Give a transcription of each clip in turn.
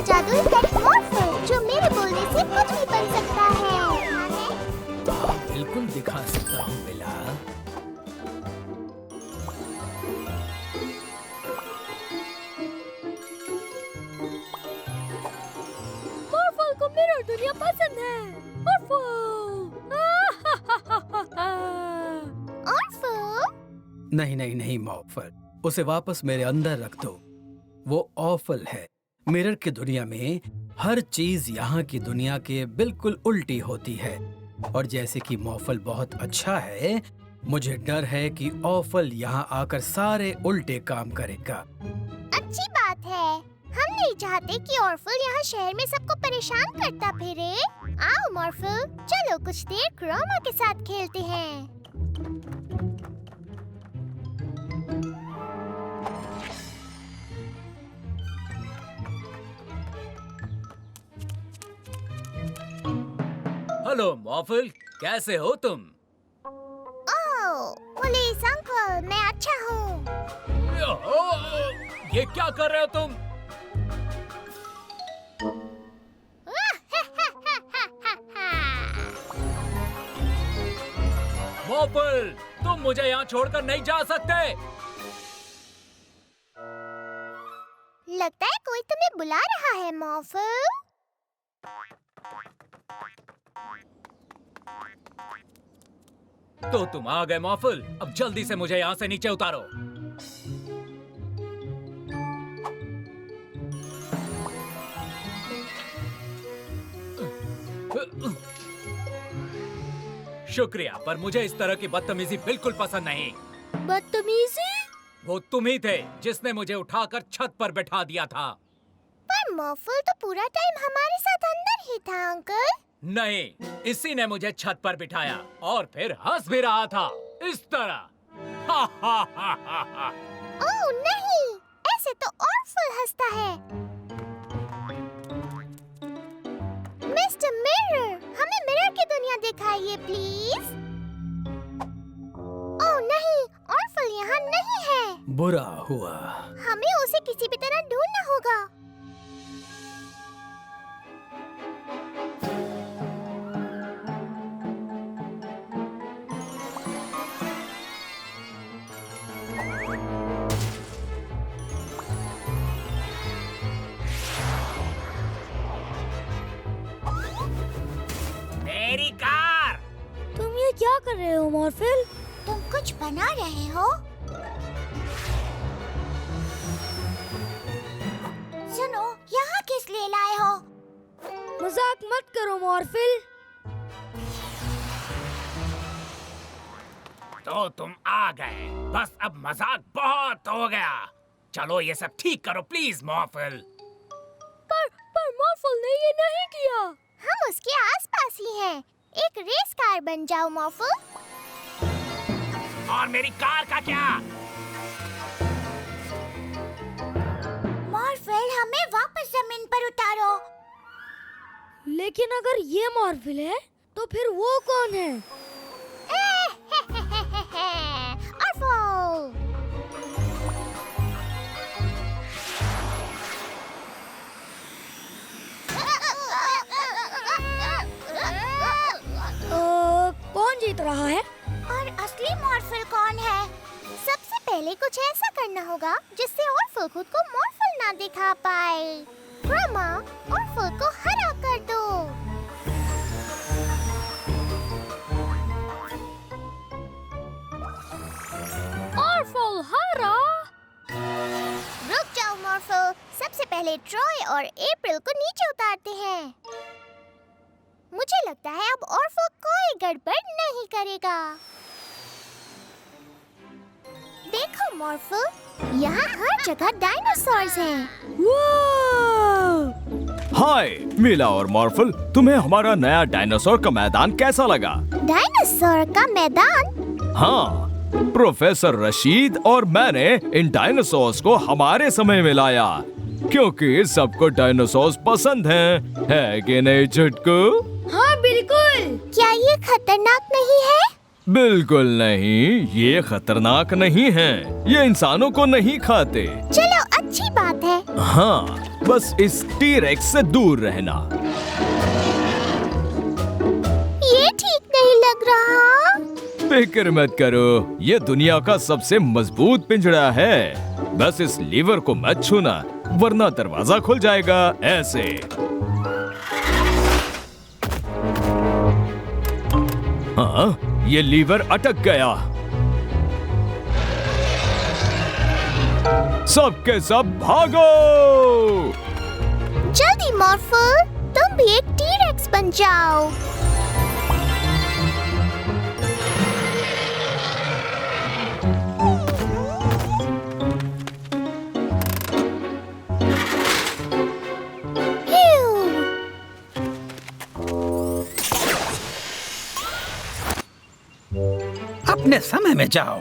जादुई पेट मॉर्फल जो मेरे बोलने से कुछ भी बन सकता है। बिल्कुल दिखा सकता हूँ बेला। मॉर्फल को मिरर दुनिया पसंद है। नहीं नहीं नहीं मॉर्फल, उसे वापस मेरे अंदर रख दो। वो ऑफल है। मिरर की दुनिया में हर चीज यहाँ की दुनिया के बिल्कुल उल्टी होती है। और जैसे कि मॉर्फल बहुत अच्छा है, मुझे डर है कि ऑफल यहाँ आकर सारे उल्टे काम करेगा। अच्छी बात है। हम नहीं चाहते कि ऑर्फल यहाँ शहर में सबको परेशान करता फिरे। आओ मॉर्फल, चलो कुछ देर क्रोमा के साथ खेलते हैं। हेलो मॉर्फल, कैसे हो तुम? ओह, पुलिस अंकल, मैं अच्छा हूँ। ये क्या कर रहे हो तुम? मॉर्फल, तुम मुझे यहाँ छोड़कर नहीं जा सकते। लगता है कोई तुम्हें बुला रहा है मॉर्फल। तो तुम आ गए मॉर्फल, अब जल्दी से मुझे यहाँ से नीचे उतारो। शुक्रिया, पर मुझे इस तरह की बदतमीजी बिल्कुल पसंद नहीं। बदतमीजी? वो तुम ही थे जिसने मुझे उठाकर छत पर बैठा दिया था। पर मॉर्फल तो पूरा टाइम हमारे साथ अंदर ही था अंकल। नहीं, इसी ने मुझे छत पर बिठाया और फिर हंस भी रहा था इस तरह। हा हा हा हा हा। ओह नहीं, ऐसे तो ऑर्फल हंसता है। मिस्टर मिरर, हमें मिरर की दुनिया दिखाइए प्लीज। ओह नहीं, ऑर्फल यहाँ नहीं है। बुरा हुआ। हमें उसे किसी भी तरह ढूंढना होगा। मेरी कार! तुम ये क्या कर रहे हो मॉर्फल? तुम कुछ बना रहे हो? सुनो, यहाँ किस लिए लाए हो? मजाक मत करो मॉर्फल। तो तुम आ गए, बस अब मजाक बहुत हो गया। चलो ये सब ठीक करो प्लीज मॉर्फल। पर मॉर्फल ने ये नहीं किया। हम उसके आसपास ही हैं। एक रेस कार बन जाओ मॉर्फल। और मेरी कार का क्या? मॉर्फल, हमें वापस जमीन पर उतारो। लेकिन अगर ये मॉर्फल है तो फिर वो कौन है? ऑर्फल! कौन जीत रहा है? और असली मॉर्फल कौन है? सबसे पहले कुछ ऐसा करना होगा जिससे ऑर्फल खुद को मॉर्फल ना दिखा पाए। क्रोमा, ऑर्फल को हरा कर दो। ऑर्फल हरा? रुक जाओ मॉर्फल, सबसे पहले ट्रॉय और अप्रैल को नीचे उतारते हैं। मुझे लगता है अब ऑर्फल कोई गड़बड़ नहीं करेगा। देखो मॉर्फल, यहाँ हर जगह डायनासोर्स हैं। हाय मीला और मॉर्फल, तुम्हें हमारा नया डायनासोर का मैदान कैसा लगा? डायनासोर का मैदान? हाँ, प्रोफेसर रशीद और मैंने इन डायनासोर्स को हमारे समय में लाया क्योंकि सबको डायनासोर्स पसंद हैं, है कि नहीं चुटकू? हाँ बिल्कुल। क्या ये खतरनाक नहीं है? बिल्कुल नहीं, ये खतरनाक नहीं है। ये इंसानों को नहीं खाते। चलो अच्छी बात है। हाँ, बस इस टी-रेक्स से दूर रहना। ये ठीक नहीं लग रहा। फिक्र मत करो, ये दुनिया का सबसे मजबूत पिंजरा है। बस इस लीवर को मत छूना, वरना दरवाजा खुल जाएगा। ऐसे। हाँ, ये लीवर अटक गया। सबके सब भागो! जल्दी मॉर्फल, तुम भी एक टी-रेक्स बन जाओ। अपने समय में जाओ।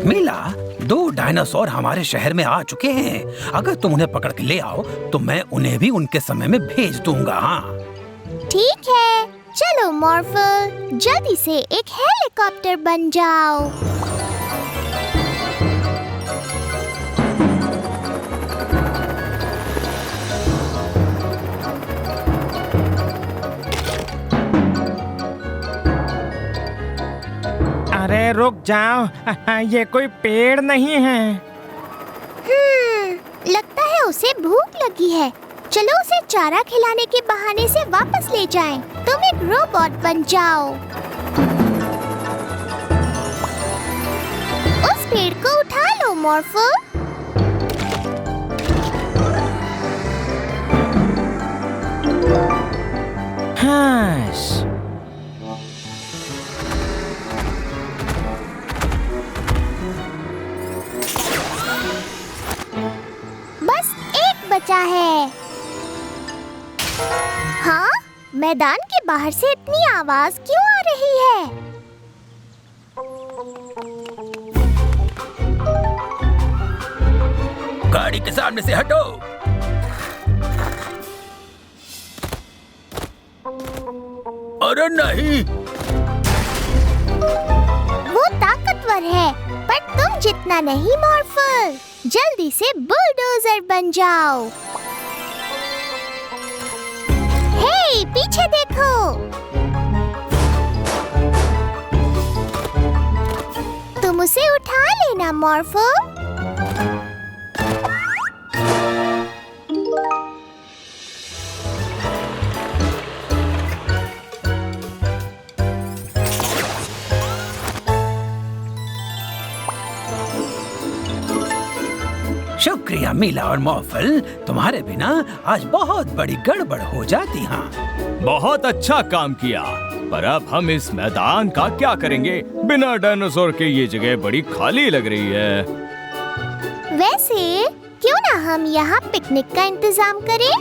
मीला, 2 डायनासोर हमारे शहर में आ चुके हैं। अगर तुम उन्हें पकड़ के ले आओ तो मैं उन्हें भी उनके समय में भेज दूंगा। हाँ, ठीक है, चलो मॉर्फल, जल्दी से एक हेलीकॉप्टर बन जाओ। अरे रुक जाओ, ये कोई पेड़ नहीं है। लगता है उसे भूख लगी है। चलो उसे चारा खिलाने के बहाने से वापस ले जाएं। तुम एक रोबोट बन जाओ। उस पेड़ को उठा लो मॉर्फल। हाँ। बस एक बचा है। हाँ, मैदान के बाहर से इतनी आवाज क्यों आ रही है? गाड़ी के सामने से हटो। अरे नहीं, वो ताकतवर है, पर तुम जितना नहीं मॉर्फल। जल्दी से बुलडोजर बन जाओ। हे, पीछे देखो। तुम उसे उठा लेना मॉर्फल। शुक्रिया मीला और मॉर्फल, तुम्हारे बिना आज बहुत बड़ी गड़बड़ हो जाती। हाँ, बहुत अच्छा काम किया। पर अब हम इस मैदान का क्या करेंगे? बिना डायनासोर के ये जगह बड़ी खाली लग रही है। वैसे क्यों ना हम यहाँ पिकनिक का इंतजाम करें?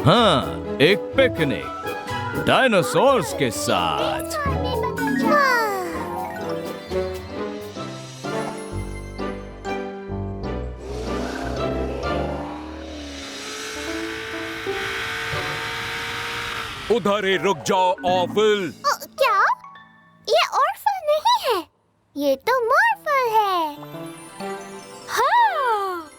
हाँ, एक पिकनिक डायनासोर्स के साथ। हाँ। उधर ही रुक जाओ ऑफिल। क्या? ये ऑर्फल नहीं है, ये तो मॉर्फल है। हाँ।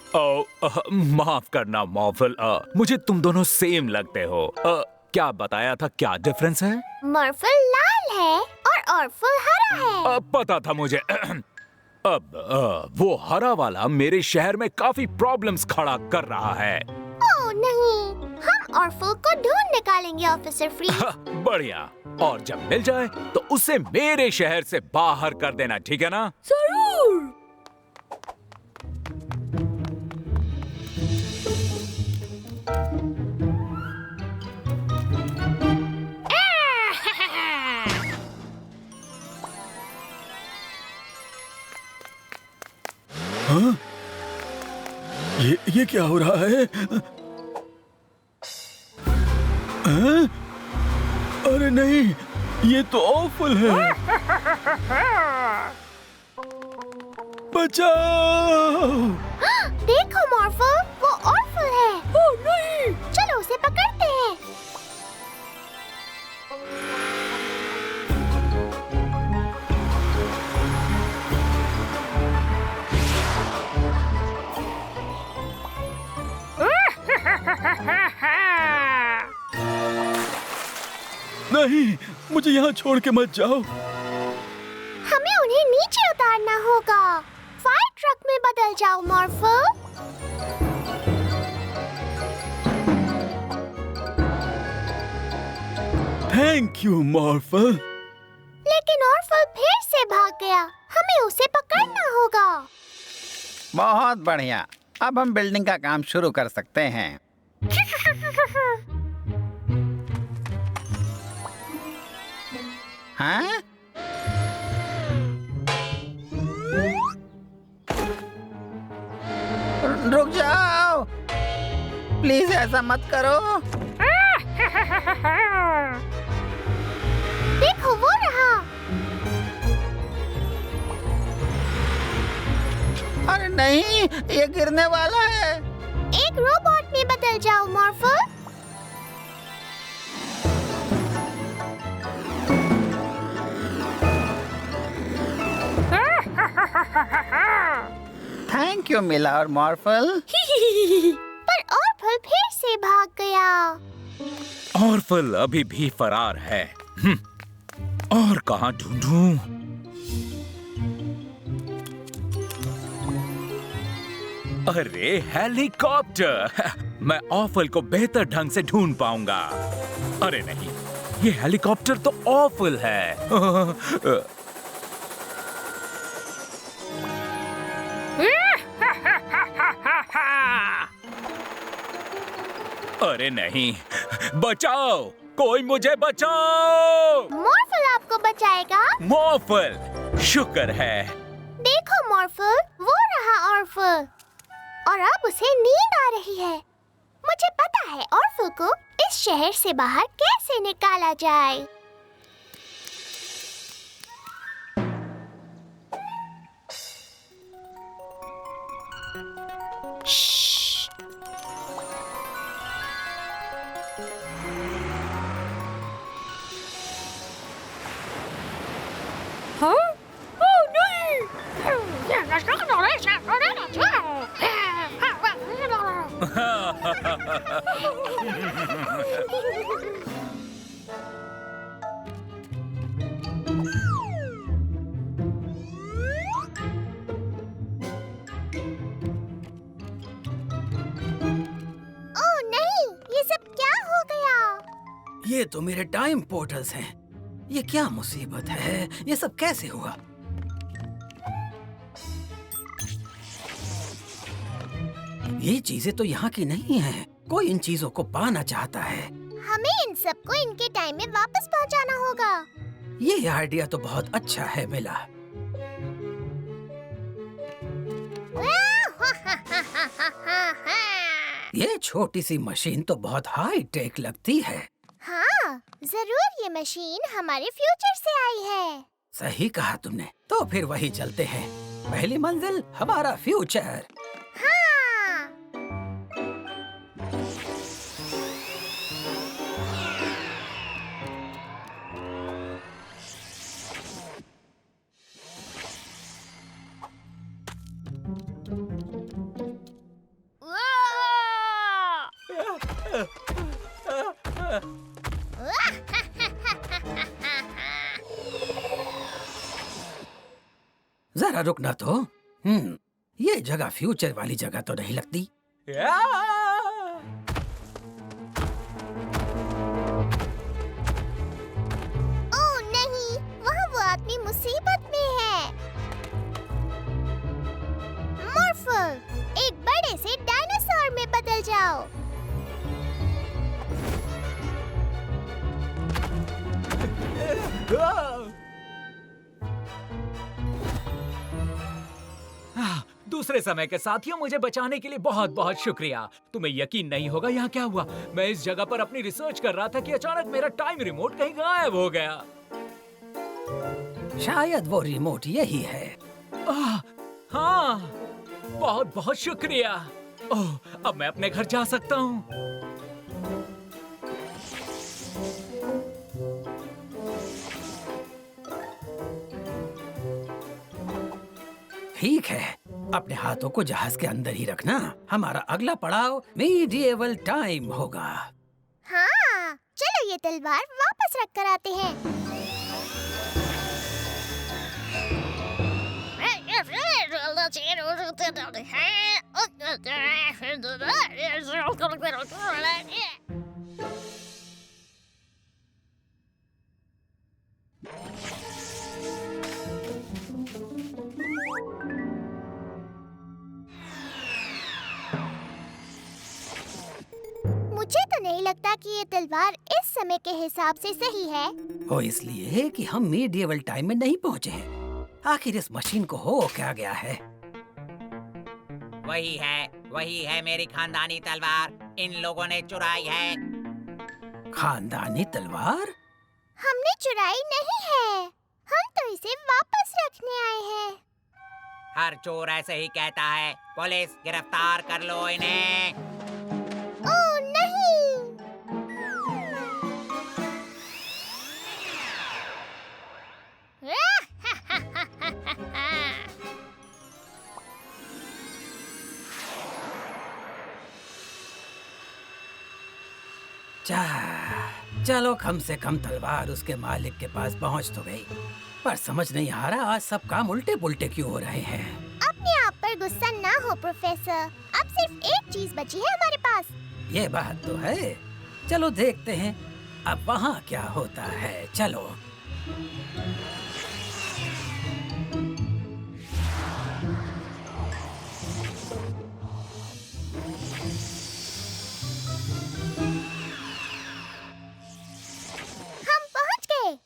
माफ करना मॉर्फल, मुझे तुम दोनों सेम लगते हो। क्या बताया था, क्या डिफरेंस है? मॉर्फल लाल है और ऑर्फल हरा है। पता था मुझे। अब वो हरा वाला मेरे शहर में काफी प्रॉब्लम्स खड़ा कर रहा है। ओह नहीं, हम ऑर्फल को ढूंढ निकालेंगे ऑफिसर फ्रीज। बढ़िया, और जब मिल जाए तो उसे मेरे शहर से बाहर कर देना, ठीक है ना? जरूर। हाँ? ये क्या हो रहा है? हाँ? अरे नहीं, ये तो ऑफल है। बचाओ! देखो मॉर्फल, वो ऑर्फल है। ओह नहीं। चलो उसे पकड़ते हैं। नहीं, मुझे यहाँ छोड़ के मत जाओ। हमें उन्हें नीचे उतारना होगा। फायर ट्रक में बदल जाओ मॉर्फल। Thank you मॉर्फल। लेकिन ऑर्फल फिर से भाग गया। हमें उसे पकड़ना होगा। बहुत बढ़िया, अब हम बिल्डिंग का काम शुरू कर सकते हैं। हाँ? रुक जाओ, प्लीज ऐसा मत करो। देखो वो रहा। अरे नहीं, ये गिरने वाला है। एक रोबोट में बदल जाओ मॉर्फल। थैंक यू मिला और मॉर्फल। पर ऑर्फल फिर से भाग गया। ऑर्फल अभी भी फरार है। और कहाँ ढूंढूं? अरे हेलीकॉप्टर! मैं ऑर्फल को बेहतर ढंग से ढूंढ पाऊंगा। अरे नहीं, ये हेलीकॉप्टर तो ऑर्फल है। अरे नहीं, बचाओ, कोई मुझे बचाओ। मॉर्फल आपको बचाएगा। मॉर्फल, शुक्र है। देखो मॉर्फल, वो रहा ऑर्फल। और अब उसे नींद आ रही है। मुझे पता है ऑर्फल को इस शहर से बाहर कैसे निकाला जाए। हाँ? ओह नहीं! ओह नहीं, ये सब क्या हो गया? ये तो मेरे टाइम पोर्टल्स हैं। ये क्या मुसीबत है? ये सब कैसे हुआ? ये चीजें तो यहाँ की नहीं हैं। कोई इन चीजों को पाना चाहता है। हमें इन सबको इनके टाइम में वापस पहुंचाना होगा। ये आइडिया तो बहुत अच्छा है मिला। ये छोटी सी मशीन तो बहुत हाई टेक लगती है। हाँ, जरूर ये मशीन हमारे फ्यूचर से आई है। सही कहा तुमने। तो फिर वही चलते हैं। पहली मंजिल हमारा फ्यूचर। हाँ। जरा रुकना तो। ये जगह फ्यूचर वाली जगह तो नहीं लगती। ओह नहीं, वहाँ वो आदमी मुसीबत में है। मॉर्फल, एक बड़े से डायनासोर में बदल जाओ। दूसरे समय के साथियों, मुझे बचाने के लिए बहुत बहुत शुक्रिया। तुम्हें यकीन नहीं होगा यहाँ क्या हुआ। मैं इस जगह पर अपनी रिसर्च कर रहा था कि अचानक मेरा टाइम रिमोट कहीं गायब हो गया। शायद वो रिमोट यही है। हाँ, बहुत बहुत शुक्रिया। ओह, अब मैं अपने घर जा सकता हूँ। ठीक है, अपने हाथों को जहाज के अंदर ही रखना। हमारा अगला पड़ाव मीडिएवल टाइम होगा। हाँ, चलो ये तलवार वापस रख कर आते हैं। मुझे तो नहीं लगता कि ये तलवार इस समय के हिसाब से सही है। वो इसलिए कि हम मीडिएवल टाइम में नहीं पहुंचे हैं। आखिर इस मशीन को हो क्या गया है? वही है मेरी खानदानी तलवार। इन लोगों ने चुराई है। खानदानी तलवार? हमने चुराई नहीं है, हम तो इसे वापस रखने आए हैं। हर चोर ऐसे ही कहता है। पुलिस, गिरफ्तार कर लो इन्हें। ओह नहीं! चलो कम से कम तलवार उसके मालिक के पास पहुंच तो गई, पर समझ नहीं आ रहा आज सब काम उल्टे पुल्टे क्यों हो रहे हैं। अपने आप पर गुस्सा ना हो प्रोफेसर, अब सिर्फ एक चीज बची है हमारे पास। ये बात तो है। चलो देखते हैं अब वहाँ क्या होता है। चलो।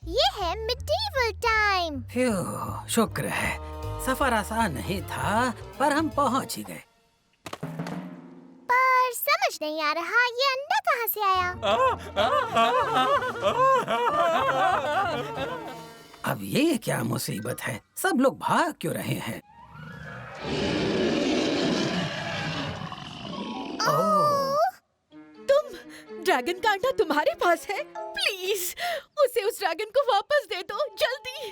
ये है मिडीवल टाइम। शुक्र है, सफर आसान नहीं था पर हम पहुंच ही गए। पर समझ नहीं आ रहा ये अंडा कहाँ से आया। अब ये क्या मुसीबत है? सब लोग भाग क्यों रहे हैं? ड्रैगन का अंडा तुम्हारे पास है? प्लीज उसे उस ड्रैगन को वापस दे दो, जल्दी।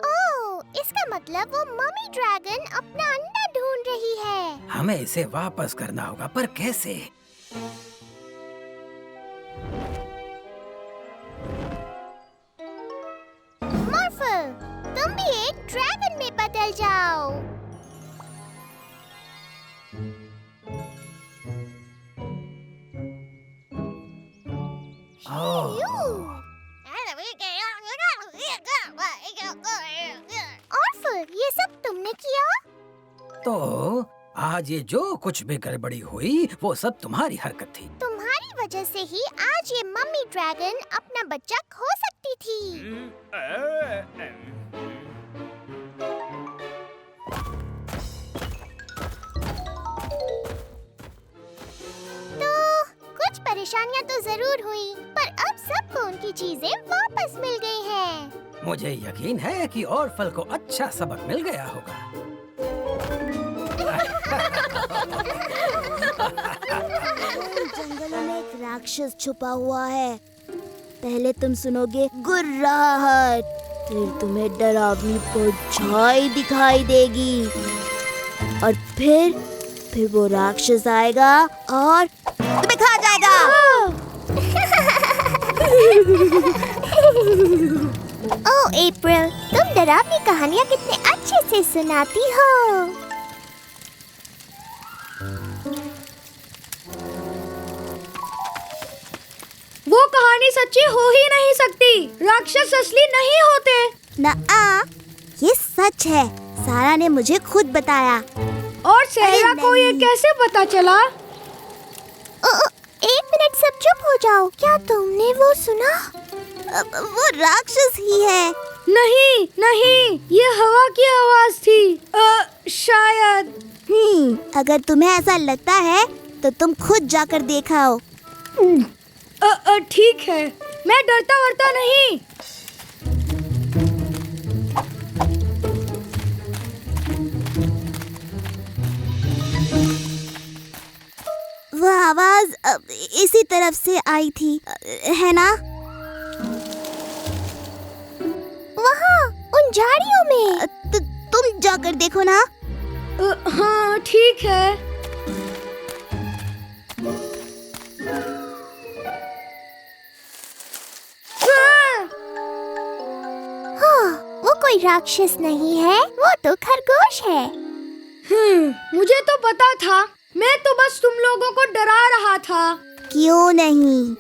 ओह, इसका मतलब वो मम्मी ड्रैगन अपना अंडा ढूंढ रही है। हमें इसे वापस करना होगा, पर कैसे? मॉर्फल, तुम भी एक ड्रैगन में बदल जाओ। ये सब तुमने किया? तो आज ये जो कुछ भी गड़बड़ी हुई वो सब तुम्हारी हरकत थी। तुम्हारी वजह से ही आज ये मम्मी ड्रैगन अपना बच्चा खो सकती थी। तो कुछ परेशानियां तो जरूर हुई, पर अब सबको उनकी चीजें वापस मिल गई हैं। मुझे यकीन है कि ऑर्फल को अच्छा सबक मिल गया होगा। जंगलों में एक राक्षस छुपा हुआ है। पहले तुम सुनोगे गुर्राहट, फिर तुम्हें डरावनी परछाई दिखाई देगी, और फिर वो राक्षस आएगा और तुम्हें खा जाएगा। ओह अप्रैल, तुम डरावनी कहानियाँ कितने अच्छे से सुनाती हो। वो कहानी सच्ची हो ही नहीं सकती। राक्षस असली नहीं होते। ना, ये सच है। सारा ने मुझे खुद बताया। और सारा को ये कैसे पता चला? एक मिनट, सब चुप हो जाओ। क्या तुमने वो सुना? वो राक्षस ही है। नहीं, ये हवा की आवाज थी। शायद। अगर तुम्हें ऐसा लगता है तो तुम खुद जाकर देखा हो। ठीक है, मैं डरता वरता नहीं। वो आवाज इसी तरफ से आई थी, है ना? वहाँ उन झाड़ियों में। तुम जाकर देखो ना। हाँ ठीक है। कोई राक्षस नहीं है, वो तो खरगोश है। मुझे तो पता था, मैं तो बस तुम लोगों को डरा रहा था। क्यों नहीं,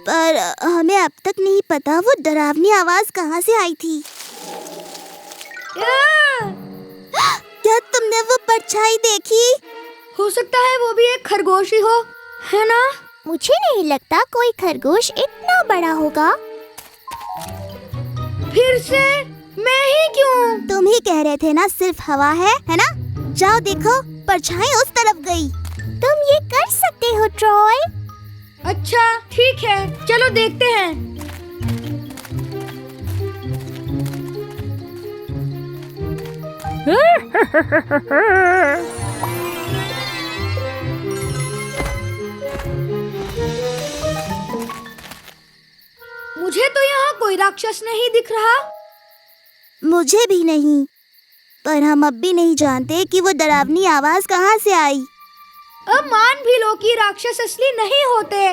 पर हमें अब तक नहीं पता वो डरावनी आवाज कहाँ से आई थी। क्या तुमने वो परछाई देखी? हो सकता है वो भी एक खरगोश ही हो, है ना? मुझे नहीं लगता कोई खरगोश इतना बड़ा होगा। फिर से मैं ही क्यों? तुम ही कह रहे थे ना सिर्फ हवा है ना? जाओ देखो, परछाई उस तरफ गई। तुम ये कर सकते हो ट्रॉय। अच्छा ठीक है, चलो देखते हैं। मुझे तो यहाँ कोई राक्षस नहीं दिख रहा। मुझे भी नहीं, पर हम अब भी नहीं जानते कि वो डरावनी आवाज कहाँ से आई। अब मान भी लो कि राक्षस असली नहीं होते।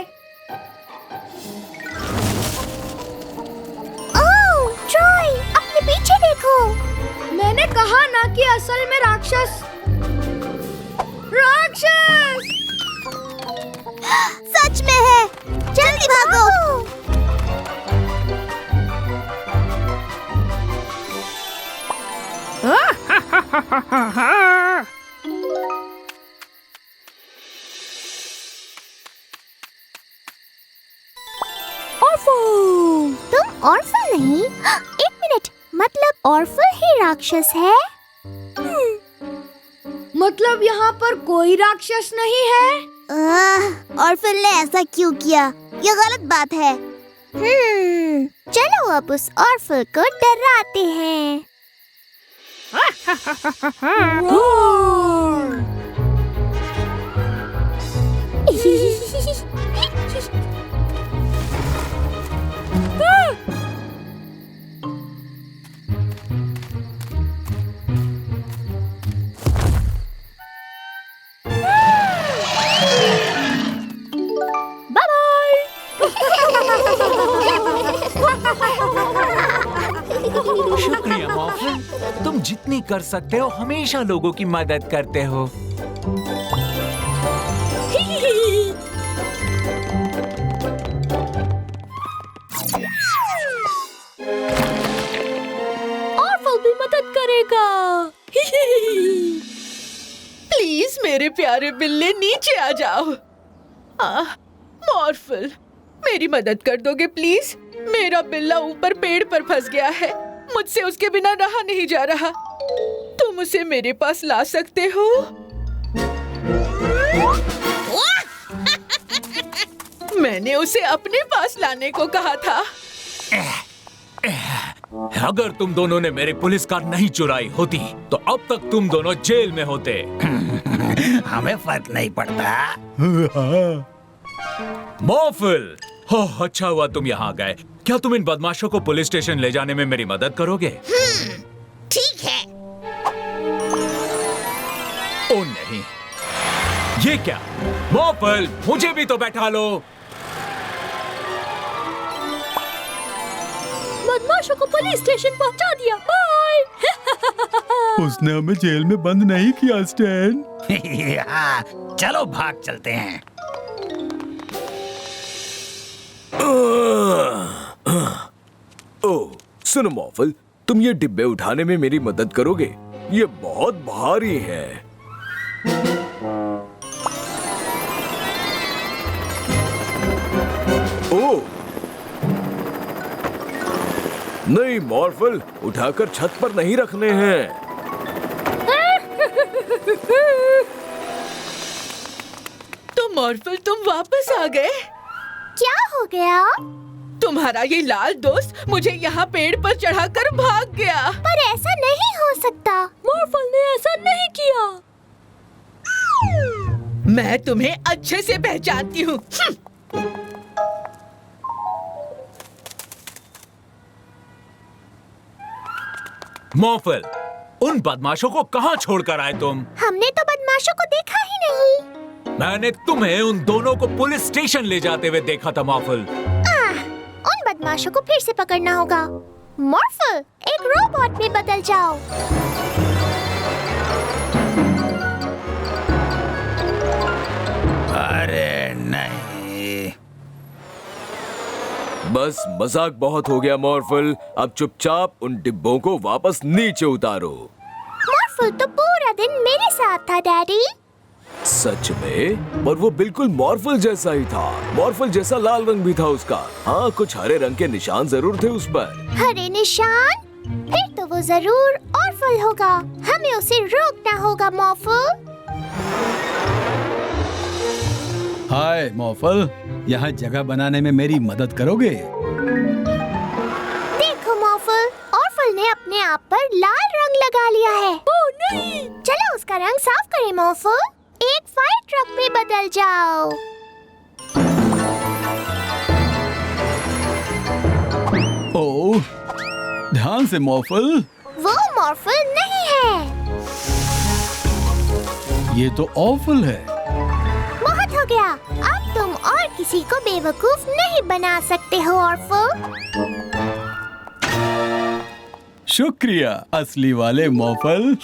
ओह, ट्रॉय, अपने पीछे देखो। मैंने कहा ना कि असल में राक्षस सच में है। जल्दी भागो। तुम ऑर्फल नहीं? एक मिनट, मतलब ऑर्फल ही राक्षस है? मतलब यहाँ पर कोई राक्षस नहीं है? ऑर्फल ने ऐसा क्यों किया? ये गलत बात है। चलो अब उस ऑर्फल को डराते हैं। शुक्रिया मॉर्फल, तुम जितनी कर सकते हो हमेशा लोगों की मदद करते हो। ऑर्फल भी मदद करेगा। प्लीज मेरे प्यारे बिल्ले नीचे आ जाओ। मॉर्फल, मेरी मदद कर दोगे प्लीज? मेरा बिल्ला ऊपर पेड़ पर फंस गया है, मुझसे उसके बिना रहा नहीं जा रहा। तुम उसे मेरे पास ला सकते हो? मैंने उसे अपने पास लाने को कहा था। अगर तुम दोनों ने मेरी पुलिस कार नहीं चुराई होती तो अब तक तुम दोनों जेल में होते। हमें फर्क नहीं पड़ता। मॉर्फल, अच्छा हुआ तुम यहाँ गए। क्या तुम इन बदमाशों को पुलिस स्टेशन ले जाने में मेरी मदद करोगे? ठीक है। ओ नहीं, ये क्या? मॉर्फल, मुझे भी तो बैठा लो। बदमाशों को पुलिस स्टेशन पहुंचा दिया। बाय। उसने हमें जेल में बंद नहीं किया स्टैन। चलो भाग चलते हैं। ओह, सुनो मॉर्फल, तुम ये डिब्बे उठाने में मेरी मदद करोगे? ये बहुत भारी है। ओह, नहीं मॉर्फल, उठाकर छत पर नहीं रखने हैं। तो मॉर्फल, तुम वापस आ गए? क्या हो गया? तुम्हारा ये लाल दोस्त मुझे यहाँ पेड़ पर चढ़ाकर भाग गया। पर ऐसा नहीं हो सकता। मॉर्फल ने ऐसा नहीं किया। मैं तुम्हें अच्छे से पहचानती हूँ। मॉर्फल, उन बदमाशों को कहाँ छोड़कर आए तुम? हमने तो बदमाशों को देखा ही नहीं। मैंने तुम्हें उन दोनों को पुलिस स्टेशन ले जाते हुए देखा था मॉर्फल। उन बदमाशों को फिर से पकड़ना होगा। मॉर्फल, एक रोबोट में बदल जाओ। अरे नहीं। बस मजाक बहुत हो गया मॉर्फल, अब चुपचाप उन डिब्बों को वापस नीचे उतारो। मॉर्फल तो पूरा दिन मेरे साथ था डैडी। सच में? और वो बिल्कुल मॉर्फल जैसा ही था। मॉर्फल जैसा लाल रंग भी था उसका। हाँ, कुछ हरे रंग के निशान जरूर थे उस पर। हरे निशान? फिर तो वो जरूर ऑर्फल होगा। हमें उसे रोकना होगा मॉर्फल। हाय मॉर्फल, यहाँ जगह बनाने में मेरी मदद करोगे? देखो मॉर्फल, ऑर्फल ने अपने आप पर लाल रंग लगा लिया है। ओह नहीं! चलो उसका रंग साफ करें मॉर्फल। एक फायर ट्रक में बदल जाओ। ओह, ध्यान से मॉर्फल। वो मॉर्फल नहीं है। ये तो ऑफल है। बहुत हो गया। अब तुम और किसी को बेवकूफ नहीं बना सकते हो ऑर्फल। शुक्रिया असली वाले मॉर्फल।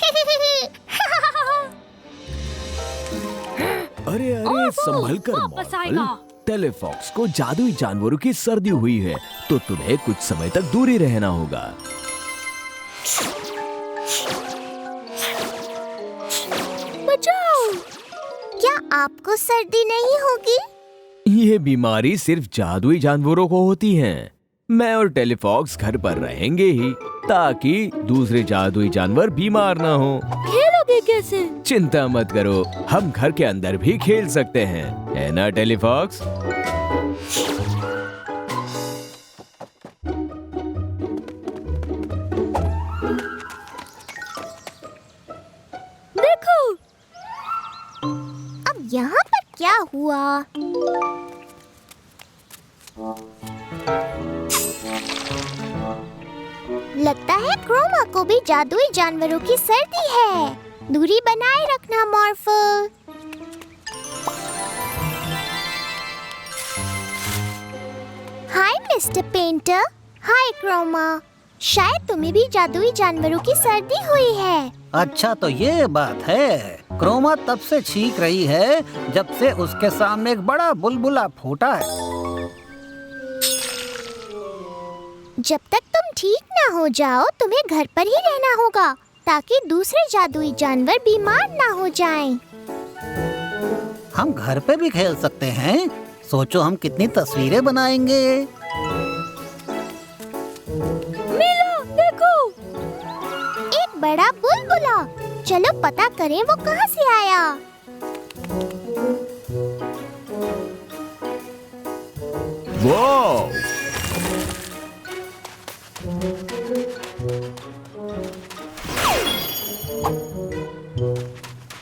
अरे अरे, संभल कर मॉर्फल। टेलीफॉक्स को जादुई जानवरों की सर्दी हुई है, तो तुम्हें कुछ समय तक दूरी रहना होगा। बचाओ! क्या आपको सर्दी नहीं होगी? ये बीमारी सिर्फ जादुई जानवरों को होती है। मैं और टेलीफॉक्स घर पर रहेंगे ही, ताकि दूसरे जादुई जानवर बीमार ना हो। खेलोगे कैसे? चिंता मत करो, हम घर के अंदर भी खेल सकते हैं, है ना टेलीफॉक्स? देखो, अब यहाँ पर क्या हुआ? लगता है क्रोमा को भी जादुई जानवरों की सर्दी है। दूरी बनाए रखना मॉर्फल। Hi mister painter. Hi Chroma. शायद तुम्हें भी जादुई जानवरों की सर्दी हुई है। अच्छा, तो ये बात है। क्रोमा तब से छींक रही है जब से उसके सामने एक बड़ा बुलबुला फूटा है। जब तक तुम ठीक ना हो जाओ, तुम्हें घर पर ही रहना होगा, ताकि दूसरे जादुई जानवर बीमार ना हो जाएं। हम घर पे भी खेल सकते हैं। सोचो हम कितनी तस्वीरें बनाएंगे। मिलो, देखो, एक बड़ा बुलबुला। चलो पता करें वो कहाँ से आया। वाह!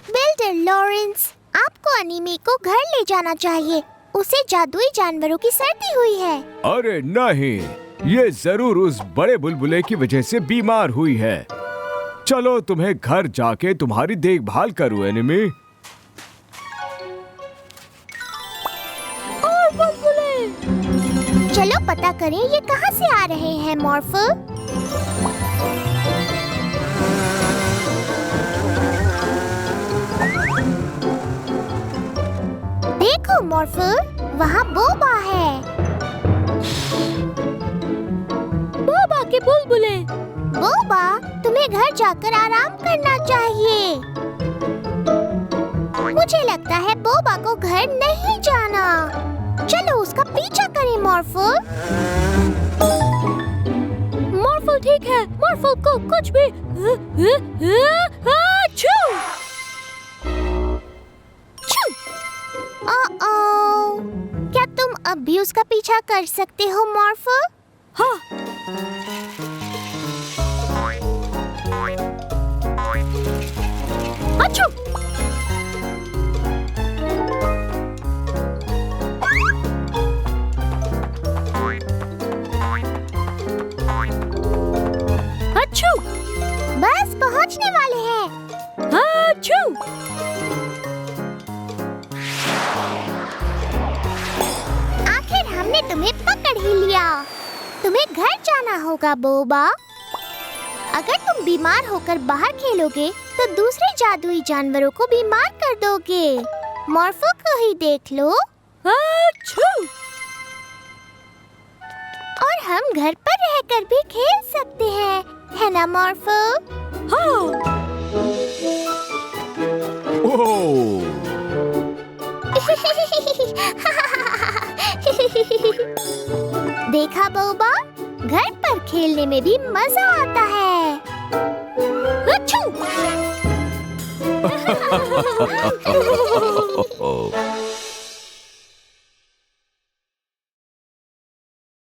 बिल्डर लॉरेंस, आपको अनीमे को घर ले जाना चाहिए। उसे जादुई जानवरों की सर्दी हुई है। अरे नहीं, ये जरूर उस बड़े बुलबुले की वजह से बीमार हुई है। चलो तुम्हें घर जाके तुम्हारी देखभाल करूं एनिमी। और बुलबुले, चलो पता करें ये कहाँ से आ रहे हैं मॉर्फल। देखो मॉर्फल, वहाँ बोबा है। बोबा के बुलबुले। बोबा, तुम्हें घर जाकर आराम करना चाहिए। मुझे लगता है बोबा को घर नहीं जाना। चलो उसका पीछा करें मॉर्फल। मॉर्फल ठीक है। मॉर्फल को कुछ भी क्या तुम अब भी उसका पीछा कर सकते हो मॉर्फल? हाँ। अच्छा। अच्छू, बस पहुंचने वाले हैं। अच्छू। आखिर हमने तुम्हें पकड़ ही लिया। तुम्हें तुम्हें घर जाना होगा बोबा। अगर तुम बीमार होकर बाहर खेलोगे तो दूसरे जादुई जानवरों को बीमार कर दोगे। मॉर्फो को ही देख लो। और हम घर पर रहकर भी खेल सकते हैं, है ना मॉर्फो? ओह! देखा बोबा, घर पर खेलने में भी मजा आता है। अच्छू!